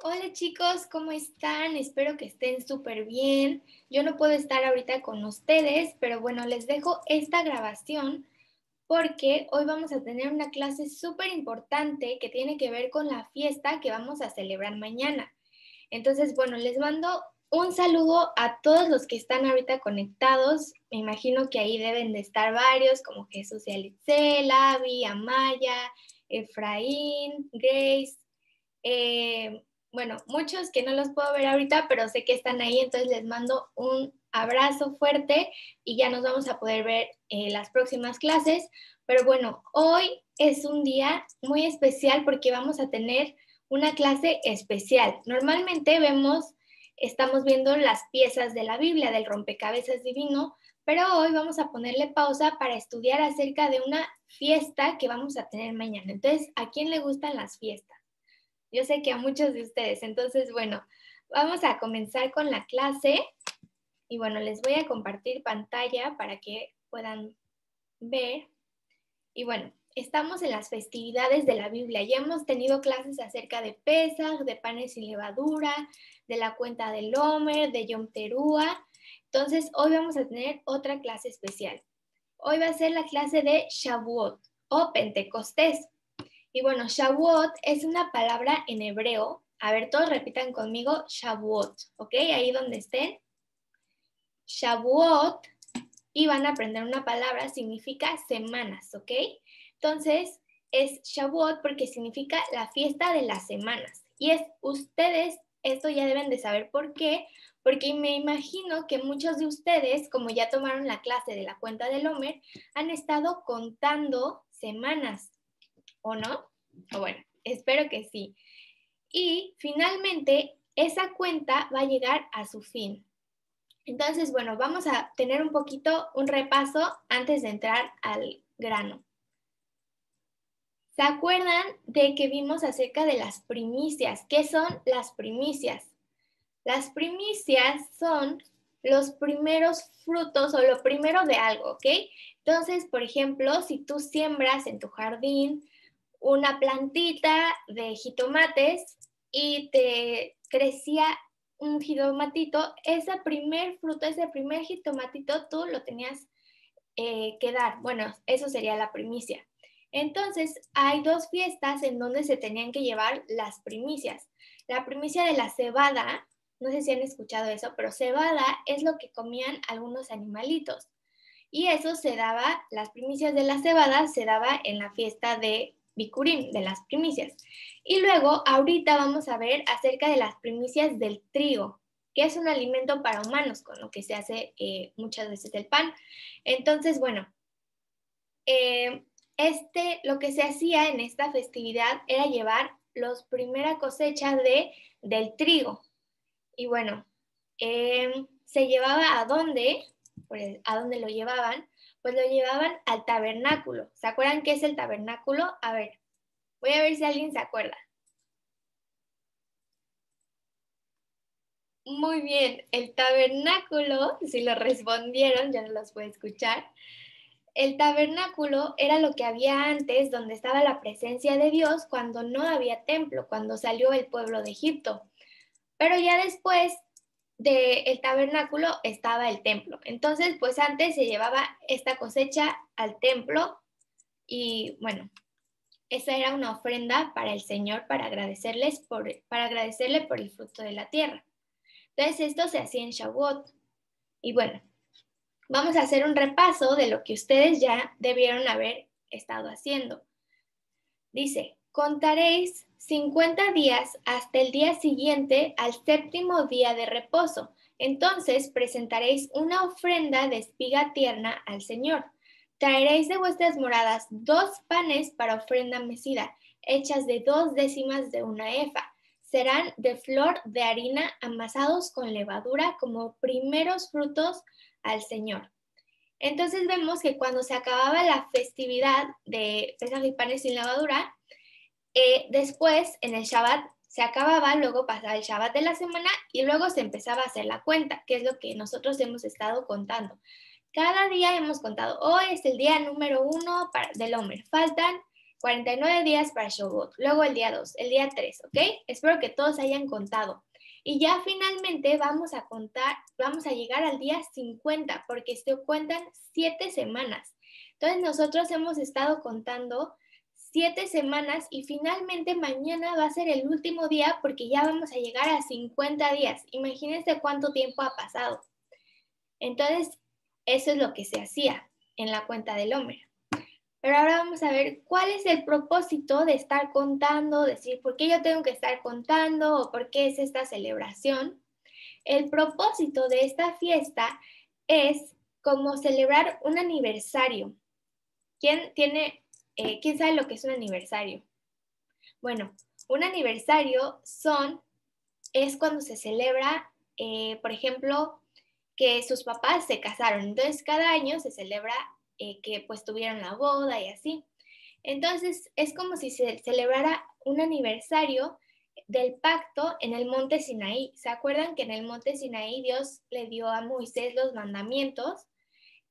Hola chicos, ¿cómo están? Espero que estén súper bien. Yo no puedo estar ahorita con ustedes, pero bueno, les dejo esta grabación porque hoy vamos a tener una clase súper importante que tiene que ver con la fiesta que vamos a celebrar mañana. Entonces, bueno, les mando un saludo a todos los que están ahorita conectados. Me imagino que ahí deben de estar varios, como Jesús y Alitzel, Avi, Amaya, Efraín, Grace. Bueno, muchos que no los puedo ver ahorita, pero sé que están ahí, entonces les mando un abrazo fuerte y ya nos vamos a poder ver las próximas clases. Pero bueno, hoy es un día muy especial porque vamos a tener una clase especial. Normalmente estamos viendo las piezas de la Biblia, del rompecabezas divino, pero hoy vamos a ponerle pausa para estudiar acerca de una fiesta que vamos a tener mañana. Entonces, ¿a quién le gustan las fiestas? Yo sé que a muchos de ustedes. Entonces, bueno, vamos a comenzar con la clase. Y bueno, les voy a compartir pantalla para que puedan ver. Y bueno, estamos en las festividades de la Biblia. Ya hemos tenido clases acerca de Pesaj, de panes sin levadura, de la cuenta del Homer, de Yom Teruah. Entonces, hoy vamos a tener otra clase especial. Hoy va a ser la clase de Shavuot o Pentecostés. Y bueno, Shavuot es una palabra en hebreo. A ver, todos repitan conmigo Shavuot, ¿ok? Ahí donde estén. Shavuot, y van a aprender una palabra, significa semanas, ¿ok? Entonces, es Shavuot porque significa la fiesta de las semanas. Y ustedes, esto ya deben de saber por qué, porque me imagino que muchos de ustedes, como ya tomaron la clase de la cuenta del Homer, han estado contando semanas, ¿o no? O bueno, espero que sí. Y finalmente, esa cuenta va a llegar a su fin. Entonces, bueno, vamos a tener un repaso antes de entrar al grano. ¿Se acuerdan de que vimos acerca de las primicias? ¿Qué son las primicias? Las primicias son los primeros frutos o lo primero de algo, ¿ok? Entonces, por ejemplo, si tú siembras en tu jardín una plantita de jitomates y te crecía un jitomatito, ese primer fruto, ese primer jitomatito, tú lo tenías que dar. Bueno, eso sería la primicia. Entonces, hay dos fiestas en donde se tenían que llevar las primicias. La primicia de la cebada, no sé si han escuchado eso, pero cebada es lo que comían algunos animalitos. Y eso se daba, las primicias de la cebada se daba en la fiesta de Bikurim, de las primicias. Y luego, ahorita vamos a ver acerca de las primicias del trigo, que es un alimento para humanos, con lo que se hace muchas veces el pan. Entonces, bueno, lo que se hacía en esta festividad era llevar los primera cosecha del trigo. Y bueno, se llevaba ¿a dónde? Pues, ¿a dónde lo llevaban? Pues lo llevaban al tabernáculo. ¿Se acuerdan qué es el tabernáculo? A ver, voy a ver si alguien se acuerda. Muy bien, el tabernáculo, si lo respondieron, ya no los puedo escuchar. El tabernáculo era lo que había antes, donde estaba la presencia de Dios cuando no había templo, cuando salió el pueblo de Egipto. Pero ya después del tabernáculo estaba el templo. Entonces, pues antes se llevaba esta cosecha al templo y bueno, esa era una ofrenda para el Señor para agradecerle por el fruto de la tierra. Entonces, esto se hacía en Shavuot. Y bueno, vamos a hacer un repaso de lo que ustedes ya debieron haber estado haciendo. Dice, contaréis 50 días hasta el día siguiente al séptimo día de reposo. Entonces presentaréis una ofrenda de espiga tierna al Señor. Traeréis de vuestras moradas 2 panes para ofrenda mecida, hechas de 2 décimas de una efa. Serán de flor de harina amasados con levadura como primeros frutos al Señor. Entonces vemos que cuando se acababa la festividad de Pesaj y panes sin levadura, después en el Shabbat se acababa, luego pasaba el Shabbat de la semana y luego se empezaba a hacer la cuenta, que es lo que nosotros hemos estado contando. Cada día hemos contado, hoy es el día número 1 del Homer, faltan 49 días para Shavuot, luego el día 2, el día 3, ¿ok? Espero que todos hayan contado. Y ya finalmente vamos a contar, vamos a llegar al día 50, porque se cuentan 7 semanas. Entonces nosotros hemos estado contando 7 semanas y finalmente mañana va a ser el último día porque ya vamos a llegar a 50 días. Imagínense cuánto tiempo ha pasado. Entonces, eso es lo que se hacía en la cuenta del Omer. Pero ahora vamos a ver cuál es el propósito de estar contando, decir por qué yo tengo que estar contando o por qué es esta celebración. El propósito de esta fiesta es como celebrar un aniversario. ¿Quién sabe lo que es un aniversario? Bueno, un aniversario es cuando se celebra, por ejemplo, que sus papás se casaron. Entonces, cada año se celebra que pues tuvieron la boda y así. Entonces, es como si se celebrara un aniversario del pacto en el monte Sinaí. ¿Se acuerdan que en el monte Sinaí Dios le dio a Moisés los mandamientos?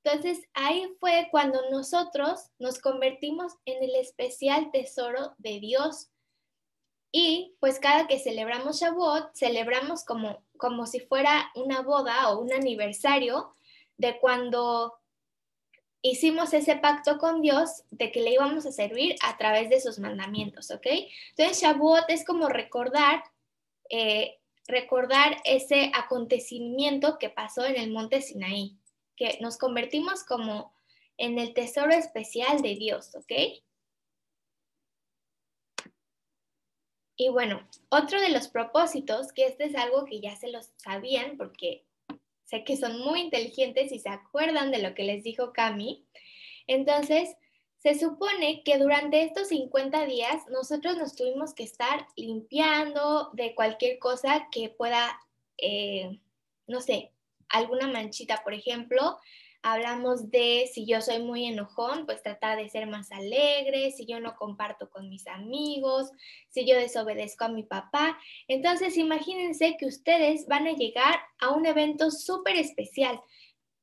Entonces, ahí fue cuando nosotros nos convertimos en el especial tesoro de Dios. Y pues cada que celebramos Shavuot, celebramos como si fuera una boda o un aniversario de cuando hicimos ese pacto con Dios de que le íbamos a servir a través de sus mandamientos, ¿ok? Entonces Shavuot es como recordar ese acontecimiento que pasó en el monte Sinaí, que nos convertimos como en el tesoro especial de Dios, ¿ok? Y bueno, otro de los propósitos, que este es algo que ya se los sabían porque sé que son muy inteligentes y se acuerdan de lo que les dijo Cami. Entonces, se supone que durante estos 50 días nosotros nos tuvimos que estar limpiando de cualquier cosa que pueda, no sé, alguna manchita, por ejemplo. Hablamos de si yo soy muy enojón, pues tratar de ser más alegre, si yo no comparto con mis amigos, si yo desobedezco a mi papá. Entonces, imagínense que ustedes van a llegar a un evento súper especial,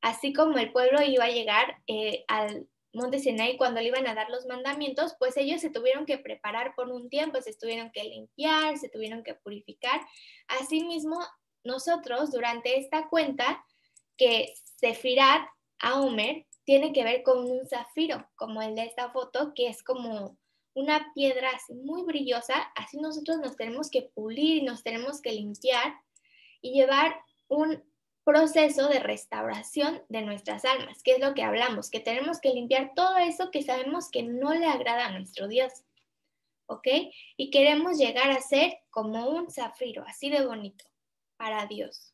así como el pueblo iba a llegar al monte Sinai cuando le iban a dar los mandamientos, pues ellos se tuvieron que preparar por un tiempo, se tuvieron que limpiar, se tuvieron que purificar. Asimismo, nosotros durante esta cuenta, que Sefirat Aomer tiene que ver con un zafiro, como el de esta foto, que es como una piedra así muy brillosa. Así nosotros nos tenemos que pulir y nos tenemos que limpiar y llevar un proceso de restauración de nuestras almas, que es lo que hablamos, que tenemos que limpiar todo eso que sabemos que no le agrada a nuestro Dios, ¿ok? Y queremos llegar a ser como un zafiro, así de bonito, para Dios.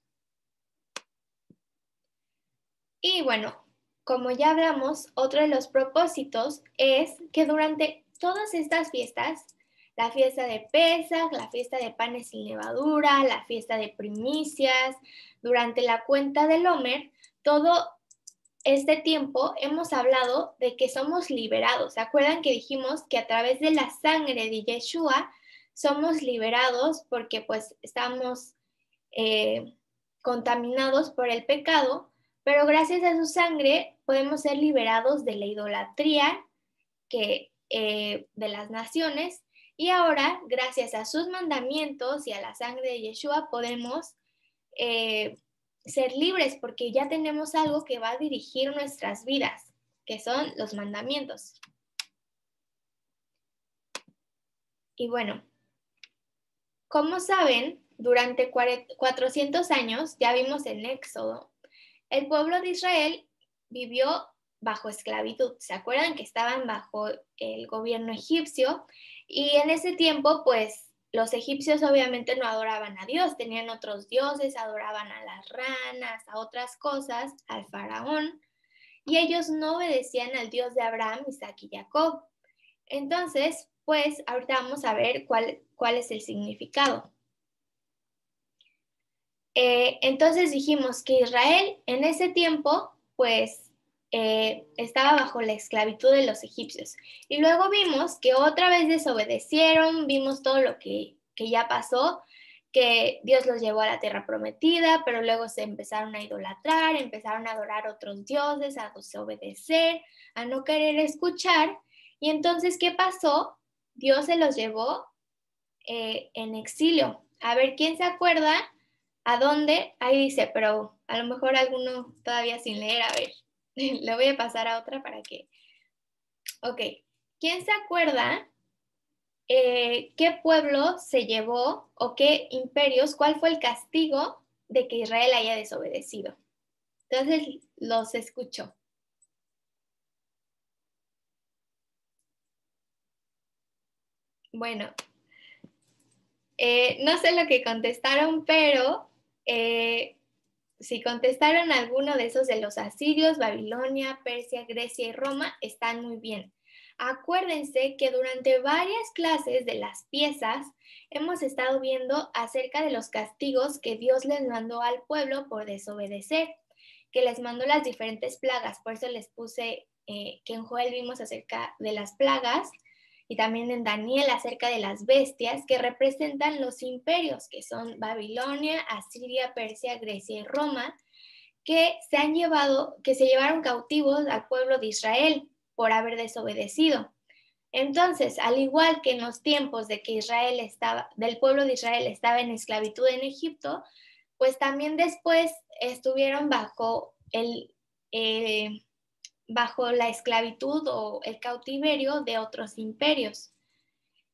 Y bueno, como ya hablamos, otro de los propósitos es que durante todas estas fiestas, la fiesta de Pesaj, la fiesta de panes sin levadura, la fiesta de primicias, durante la cuenta del Omer, todo este tiempo hemos hablado de que somos liberados. ¿Se acuerdan que dijimos que a través de la sangre de Yeshua somos liberados porque pues estamos contaminados por el pecado, pero gracias a su sangre podemos ser liberados de la idolatría de las naciones, y ahora, gracias a sus mandamientos y a la sangre de Yeshua, podemos ser libres porque ya tenemos algo que va a dirigir nuestras vidas, que son los mandamientos. Y bueno, como saben, durante 400 años, ya vimos en Éxodo, el pueblo de Israel vivió bajo esclavitud. ¿Se acuerdan que estaban bajo el gobierno egipcio? Y en ese tiempo, pues, los egipcios obviamente no adoraban a Dios, tenían otros dioses, adoraban a las ranas, a otras cosas, al faraón, y ellos no obedecían al Dios de Abraham, Isaac y Jacob. Entonces, pues, ahorita vamos a ver cuál es el significado. Entonces dijimos que Israel en ese tiempo, pues, estaba bajo la esclavitud de los egipcios. Y luego vimos que otra vez desobedecieron, vimos todo lo que ya pasó, que Dios los llevó a la tierra prometida, pero luego se empezaron a idolatrar, empezaron a adorar otros dioses, a desobedecer, a no querer escuchar. Y entonces, ¿qué pasó? Dios se los llevó en exilio. A ver, ¿quién se acuerda a dónde? Ahí dice, pero a lo mejor alguno todavía sin leer, a ver, le voy a pasar a otra para que... Ok, ¿quién se acuerda qué pueblo se llevó o qué imperios, cuál fue el castigo de que Israel haya desobedecido? Entonces los escucho. Bueno, no sé lo que contestaron, pero si contestaron alguno de esos de los asirios, Babilonia, Persia, Grecia y Roma, están muy bien. Acuérdense que durante varias clases de las piezas hemos estado viendo acerca de los castigos que Dios les mandó al pueblo por desobedecer, que les mandó las diferentes plagas. Por eso les puse que en Joel vimos acerca de las plagas y también en Daniel acerca de las bestias que representan los imperios, que son Babilonia, Asiria, Persia, Grecia y Roma, que se llevaron cautivos al pueblo de Israel por haber desobedecido. Entonces, al igual que en los tiempos de que del pueblo de Israel estaba en esclavitud en Egipto, pues también después estuvieron bajo la esclavitud o el cautiverio de otros imperios.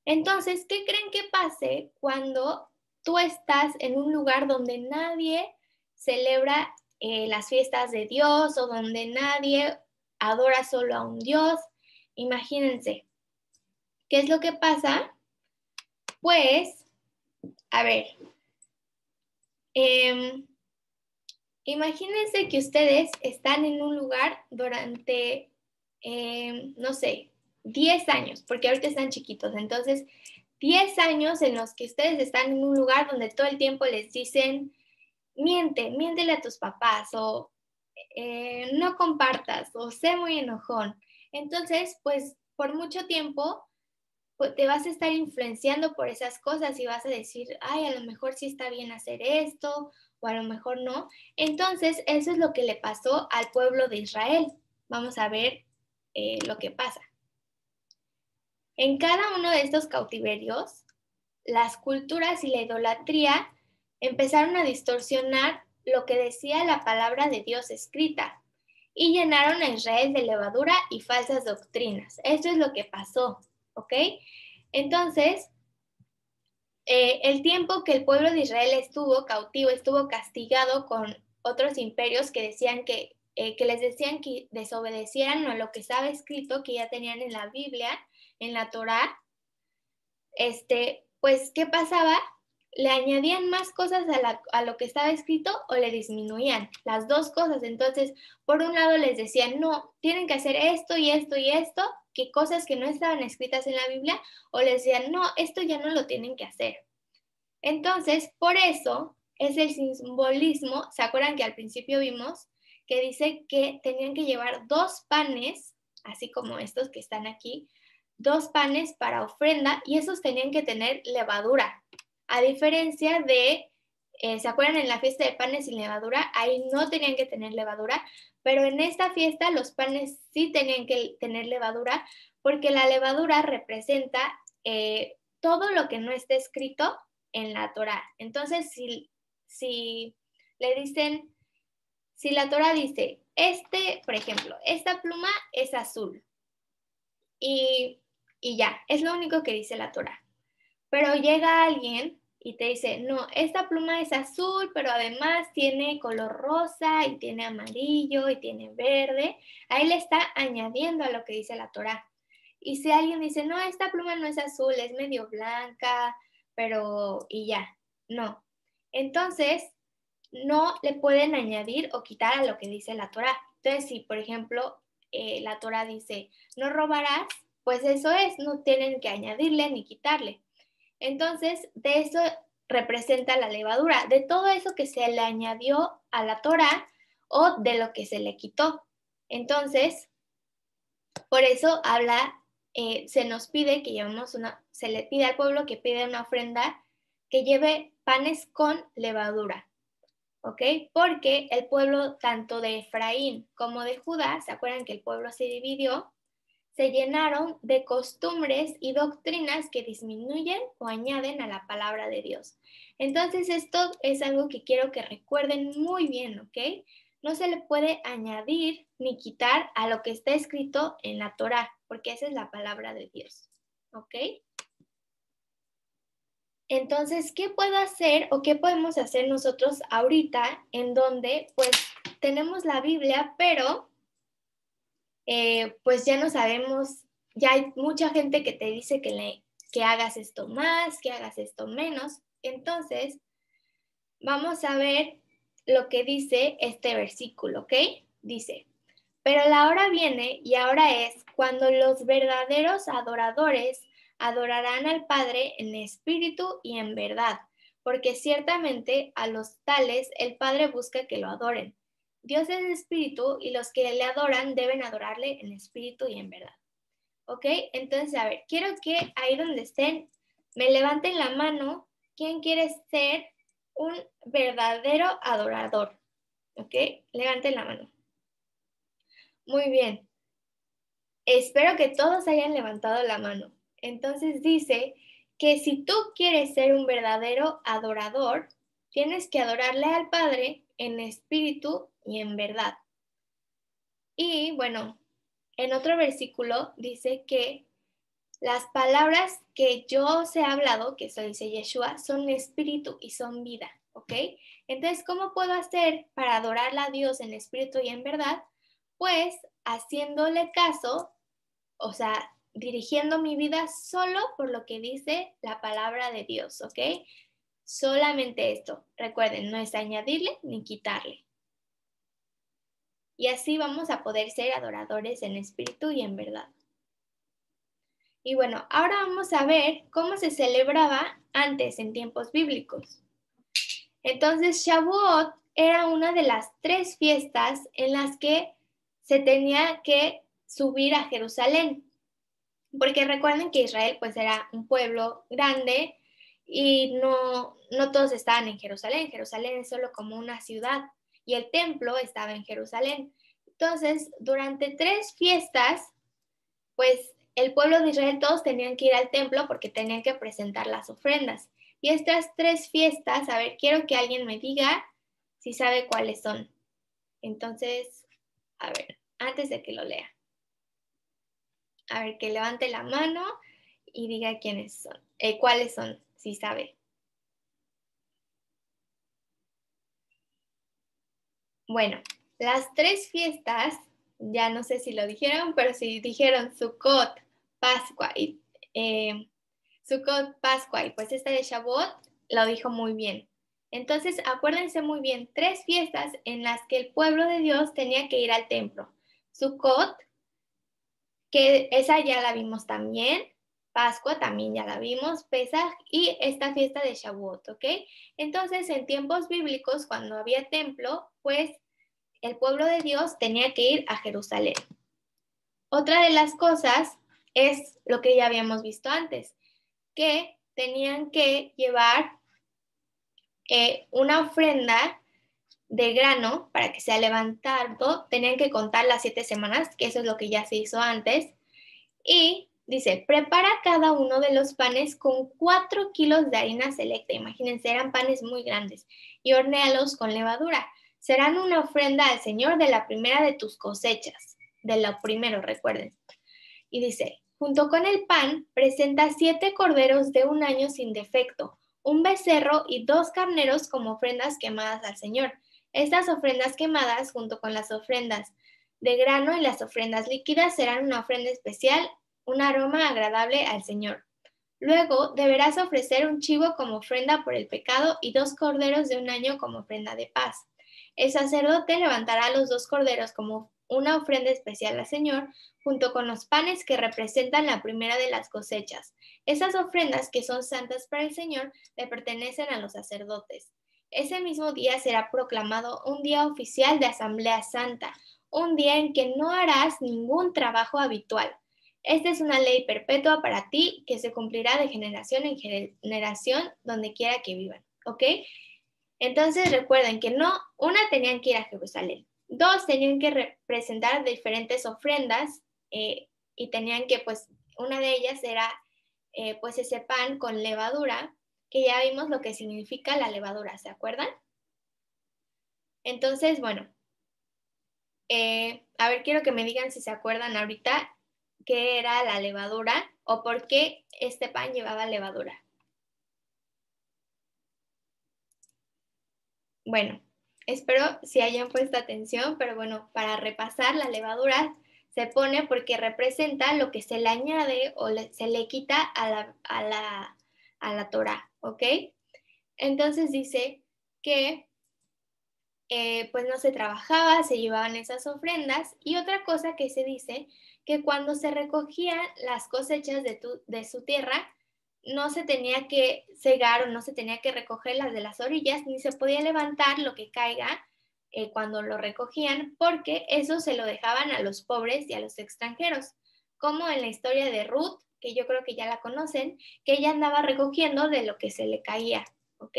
Entonces, ¿qué creen que pase cuando tú estás en un lugar donde nadie celebra las fiestas de Dios o donde nadie adora solo a un Dios? Imagínense, ¿qué es lo que pasa? Pues, a ver, imagínense que ustedes están en un lugar durante, no sé, 10 años, porque ahorita están chiquitos, entonces 10 años en los que ustedes están en un lugar donde todo el tiempo les dicen, miéntele a tus papás o no compartas o sé muy enojón. Entonces, pues por mucho tiempo pues, te vas a estar influenciando por esas cosas y vas a decir, ay, a lo mejor sí está bien hacer esto o a lo mejor no. Entonces, eso es lo que le pasó al pueblo de Israel. Vamos a ver lo que pasa. En cada uno de estos cautiverios, las culturas y la idolatría empezaron a distorsionar lo que decía la palabra de Dios escrita y llenaron a Israel de levadura y falsas doctrinas. Esto es lo que pasó, ¿ok? Entonces, el tiempo que el pueblo de Israel estuvo cautivo, estuvo castigado con otros imperios que decían que les decían que desobedecieran a lo que estaba escrito, que ya tenían en la Biblia, en la Torá, pues, ¿qué pasaba? Le añadían más cosas a lo que estaba escrito o le disminuían las dos cosas. Entonces, por un lado les decían, no, tienen que hacer esto y esto y esto, que cosas que no estaban escritas en la Biblia, o les decían, no, esto ya no lo tienen que hacer. Entonces, por eso es el simbolismo, ¿se acuerdan que al principio vimos que dice que tenían que llevar 2 panes, así como estos que están aquí, 2 panes para ofrenda y esos tenían que tener levadura? A diferencia de, ¿se acuerdan en la fiesta de panes sin levadura? Ahí no tenían que tener levadura, pero en esta fiesta los panes sí tenían que tener levadura porque la levadura representa todo lo que no está escrito en la Torá. Entonces, si le dicen, si la Torá dice, por ejemplo, esta pluma es azul y, y ya, es lo único que dice la Torá. Pero llega alguien y te dice, no, esta pluma es azul, pero además tiene color rosa y tiene amarillo y tiene verde. Ahí le está añadiendo a lo que dice la Torá. Y si alguien dice, no, esta pluma no es azul, es medio blanca, pero y ya, no. Entonces, no le pueden añadir o quitar a lo que dice la Torá. Entonces, si por ejemplo la Torá dice, no robarás, pues eso es, no tienen que añadirle ni quitarle. Entonces, de eso representa la levadura, de todo eso que se le añadió a la Torá o de lo que se le quitó. Entonces, por eso se nos pide que se le pide al pueblo que pida una ofrenda que lleve panes con levadura, ¿ok? Porque el pueblo tanto de Efraín como de Judá, ¿se acuerdan que el pueblo se dividió? se llenaron de costumbres y doctrinas que disminuyen o añaden a la palabra de Dios. Entonces esto es algo que quiero que recuerden muy bien, ¿ok? No se le puede añadir ni quitar a lo que está escrito en la Torá, porque esa es la palabra de Dios, ¿ok? Entonces, ¿qué puedo hacer o qué podemos hacer nosotros ahorita en donde pues tenemos la Biblia, pero pues ya no sabemos, ya hay mucha gente que te dice que hagas esto más, que hagas esto menos? Entonces, vamos a ver lo que dice este versículo, ¿ok? Dice, pero la hora viene y ahora es cuando los verdaderos adoradores adorarán al Padre en espíritu y en verdad, porque ciertamente a los tales el Padre busca que lo adoren. Dios es espíritu y los que le adoran deben adorarle en espíritu y en verdad. ¿Ok? Entonces, a ver, quiero que ahí donde estén me levanten la mano. ¿Quién quiere ser un verdadero adorador? ¿Ok? Levanten la mano. Muy bien. Espero que todos hayan levantado la mano. Entonces dice que si tú quieres ser un verdadero adorador, tienes que adorarle al Padre en espíritu y en verdad. Y bueno, en otro versículo dice que las palabras que yo os he hablado, que eso dice Yeshua, son espíritu y son vida, ¿ok? Entonces, ¿cómo puedo hacer para adorarle a Dios en espíritu y en verdad? Pues haciéndole caso, o sea, dirigiendo mi vida solo por lo que dice la palabra de Dios, ¿ok? Solamente esto. Recuerden, no es añadirle ni quitarle. Y así vamos a poder ser adoradores en espíritu y en verdad. Y bueno, ahora vamos a ver cómo se celebraba antes en tiempos bíblicos. Entonces, Shavuot era una de las 3 fiestas en las que se tenía que subir a Jerusalén. Porque recuerden que Israel pues era un pueblo grande y no todos estaban en Jerusalén. Jerusalén es solo como una ciudad y el templo estaba en Jerusalén. Entonces, durante 3 fiestas, pues el pueblo de Israel todos tenían que ir al templo porque tenían que presentar las ofrendas. Y estas 3 fiestas, a ver, quiero que alguien me diga si sabe cuáles son. Entonces, a ver, antes de que lo lea. A ver, que levante la mano y diga quiénes son, cuáles son, si sabe. Bueno, las 3 fiestas, ya no sé si lo dijeron, pero si dijeron Sukkot, Pascua y pues esta de Shavuot lo dijo muy bien. Entonces, acuérdense muy bien, 3 fiestas en las que el pueblo de Dios tenía que ir al templo. Sukkot, que esa ya la vimos también. Pascua también ya la vimos, Pesaj y esta fiesta de Shavuot, ¿ok? Entonces, en tiempos bíblicos, cuando había templo, pues el pueblo de Dios tenía que ir a Jerusalén. Otra de las cosas es lo que ya habíamos visto antes, que tenían que llevar una ofrenda de grano para que sea levantado, tenían que contar las 7 semanas, que eso es lo que ya se hizo antes, y dice, prepara cada uno de los panes con 4 kilos de harina selecta, imagínense, eran panes muy grandes, y hornéalos con levadura. Serán una ofrenda al Señor de la primera de tus cosechas, de lo primero, recuerden. Y dice, junto con el pan, presenta 7 corderos de un año sin defecto, un becerro y 2 carneros como ofrendas quemadas al Señor. Estas ofrendas quemadas, junto con las ofrendas de grano y las ofrendas líquidas, serán una ofrenda especial, un aroma agradable al Señor. Luego deberás ofrecer un chivo como ofrenda por el pecado y 2 corderos de un año como ofrenda de paz. El sacerdote levantará los 2 corderos como una ofrenda especial al Señor, junto con los panes que representan la primera de las cosechas. Esas ofrendas que son santas para el Señor le pertenecen a los sacerdotes. Ese mismo día será proclamado un día oficial de Asamblea Santa, un día en que no harás ningún trabajo habitual. Esta es una ley perpetua para ti que se cumplirá de generación en generación donde quiera que vivan, ¿ok? Entonces recuerden que no, una tenían que ir a Jerusalén, 2 tenían que presentar diferentes ofrendas y tenían que, pues, una de ellas era, pues, ese pan con levadura, que ya vimos lo que significa la levadura, ¿se acuerdan? Entonces, bueno, a ver, quiero que me digan si se acuerdan ahorita qué era la levadura o por qué este pan llevaba levadura. Bueno, espero si hayan puesto atención, pero bueno, para repasar, la levadura se pone porque representa lo que se le añade o se le quita a la Torah, ¿ok? Entonces dice que pues no se trabajaba, se llevaban esas ofrendas. Y otra cosa que se dice, que cuando se recogían las cosechas de su tierra, no se tenía que cegar o no se tenía que recoger las de las orillas, ni se podía levantar lo que caiga cuando lo recogían, porque eso se lo dejaban a los pobres y a los extranjeros, como en la historia de Ruth, que yo creo que ya la conocen, que ella andaba recogiendo de lo que se le caía, ¿ok?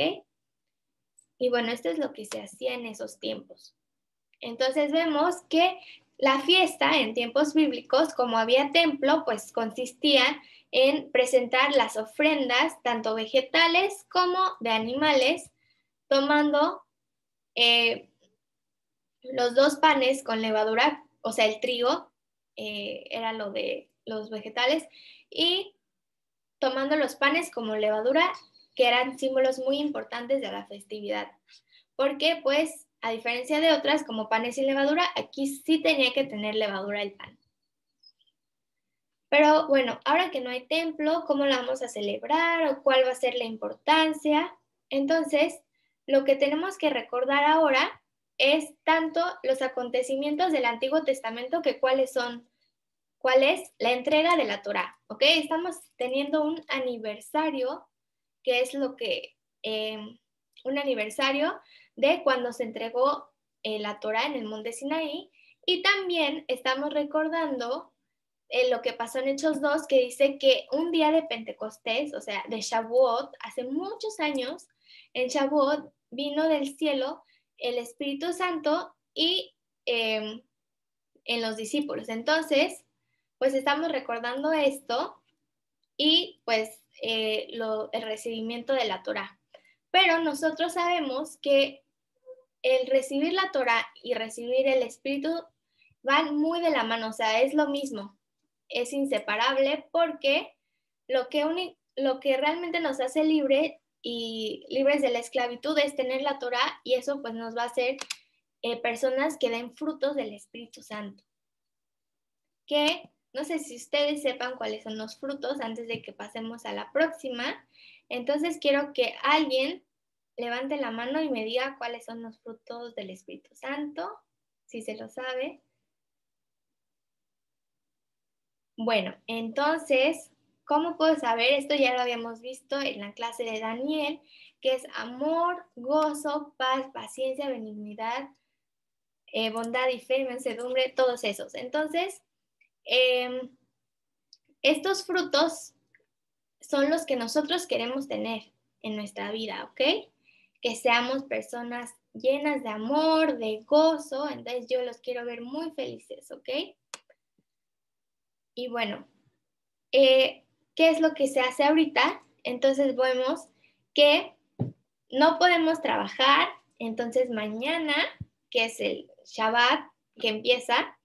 Y bueno, esto es lo que se hacía en esos tiempos. Entonces vemos que la fiesta en tiempos bíblicos, como había templo, pues consistía en presentar las ofrendas, tanto vegetales como de animales, tomando los dos panes con levadura, o sea, el trigo era lo de los vegetales, y tomando los panes como levadura, que eran símbolos muy importantes de la festividad. Porque, pues, a diferencia de otras, como panes sin levadura, aquí sí tenía que tener levadura el pan. Pero bueno, ahora que no hay templo, ¿cómo la vamos a celebrar o cuál va a ser la importancia? Entonces, lo que tenemos que recordar ahora es tanto los acontecimientos del Antiguo Testamento que cuáles son, cuál es la entrega de la Torá, ¿ok? Estamos teniendo un aniversario, que es lo que, un aniversario de cuando se entregó la Torá en el monte Sinaí, y también estamos recordando lo que pasó en Hechos 2, que dice que un día de Pentecostés, o sea, de Shavuot, hace muchos años, en Shavuot vino del cielo el Espíritu Santo y en los discípulos. Entonces, pues estamos recordando esto y pues el recibimiento de la Torá. Pero nosotros sabemos que el recibir la Torá y recibir el Espíritu van muy de la mano, o sea, es lo mismo, es inseparable porque lo que realmente nos hace libre y libres de la esclavitud es tener la Torá, y eso pues nos va a hacer personas que den frutos del Espíritu Santo. Que no sé si ustedes sepan cuáles son los frutos antes de que pasemos a la próxima. Entonces quiero que alguien levante la mano y me diga cuáles son los frutos del Espíritu Santo, si se lo sabe. Bueno, entonces, ¿cómo puedo saber? Esto ya lo habíamos visto en la clase de Daniel, que es amor, gozo, paz, paciencia, benignidad, bondad y fe, mansedumbre, todos esos. Entonces, estos frutos son los que nosotros queremos tener en nuestra vida, ¿ok? Que seamos personas llenas de amor, de gozo. Entonces yo los quiero ver muy felices, ¿ok? Y bueno, ¿qué es lo que se hace ahorita? Entonces vemos que no podemos trabajar, entonces mañana, que es el Shabbat que empieza,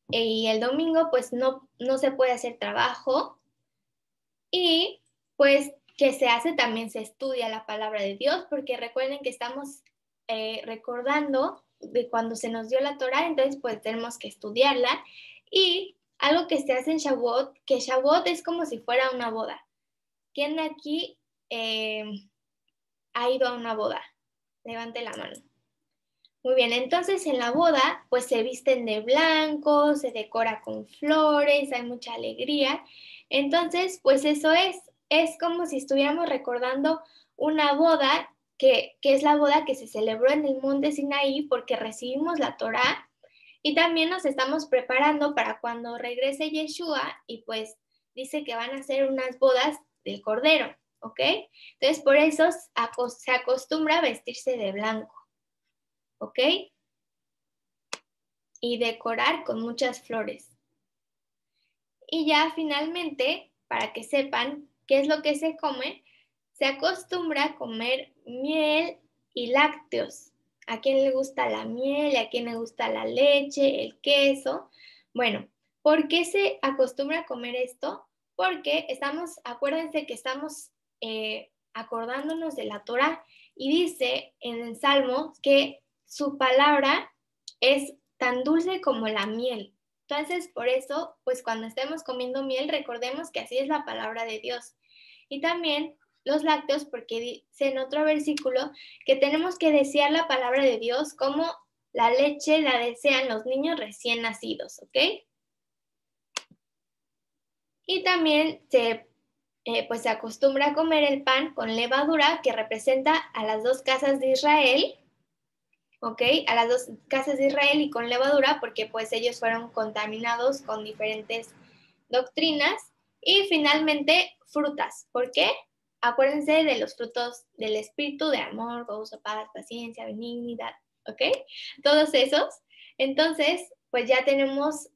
y el domingo pues no se puede hacer trabajo, y pues que se hace, también se estudia la palabra de Dios, porque recuerden que estamos recordando de cuando se nos dio la Torah, entonces pues tenemos que estudiarla. Y algo que se hace en Shavuot, que Shavuot es como si fuera una boda. ¿Quién de aquí ha ido a una boda? Levante la mano. Muy bien, entonces en la boda pues se visten de blanco, se decora con flores, hay mucha alegría. Entonces pues eso es como si estuviéramos recordando una boda que es la boda que se celebró en el monte Sinaí, porque recibimos la Torá, y también nos estamos preparando para cuando regrese Yeshua, y pues dice que van a ser unas bodas del Cordero, ¿ok? Entonces por eso se acostumbra a vestirse de blanco. ¿Ok? Y decorar con muchas flores. Y ya finalmente, para que sepan qué es lo que se come, se acostumbra a comer miel y lácteos. ¿A quién le gusta la miel y a quién le gusta la leche, el queso? Bueno, ¿por qué se acostumbra a comer esto? Porque acuérdense que estamos acordándonos de la Torah y dice en el Salmo que su palabra es tan dulce como la miel. Entonces, por eso, pues cuando estemos comiendo miel, recordemos que así es la palabra de Dios. Y también los lácteos, porque dice en otro versículo que tenemos que desear la palabra de Dios como la leche la desean los niños recién nacidos, ¿ok? Y también pues se acostumbra a comer el pan con levadura que representa a las dos casas de Israel, ¿ok? A las dos casas de Israel y con levadura porque pues ellos fueron contaminados con diferentes doctrinas. Y finalmente frutas. ¿Por qué? Acuérdense de los frutos del espíritu, de amor, gozo, paz, paciencia, benignidad, ¿ok? Todos esos. Entonces, pues ya tenemos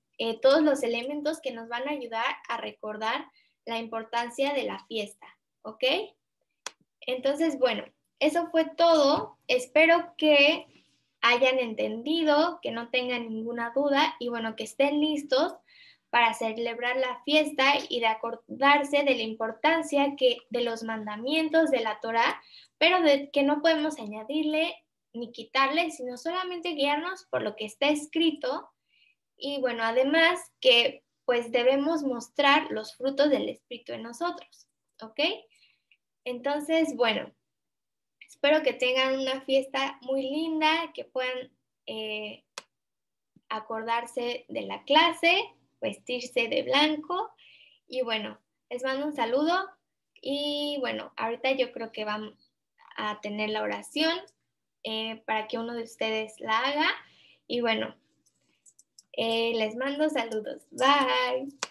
todos los elementos que nos van a ayudar a recordar la importancia de la fiesta, ¿ok? Entonces, bueno, eso fue todo. Espero que hayan entendido, que no tengan ninguna duda y bueno, que estén listos para celebrar la fiesta y de acordarse de la importancia de los mandamientos de la Torá, pero de que no podemos añadirle ni quitarle, sino solamente guiarnos por lo que está escrito. Y bueno, además que pues debemos mostrar los frutos del Espíritu en nosotros, ¿ok? Entonces, bueno, espero que tengan una fiesta muy linda, que puedan acordarse de la clase, vestirse de blanco y bueno, les mando un saludo y bueno, ahorita yo creo que vamos a tener la oración para que uno de ustedes la haga y bueno, les mando saludos. Bye.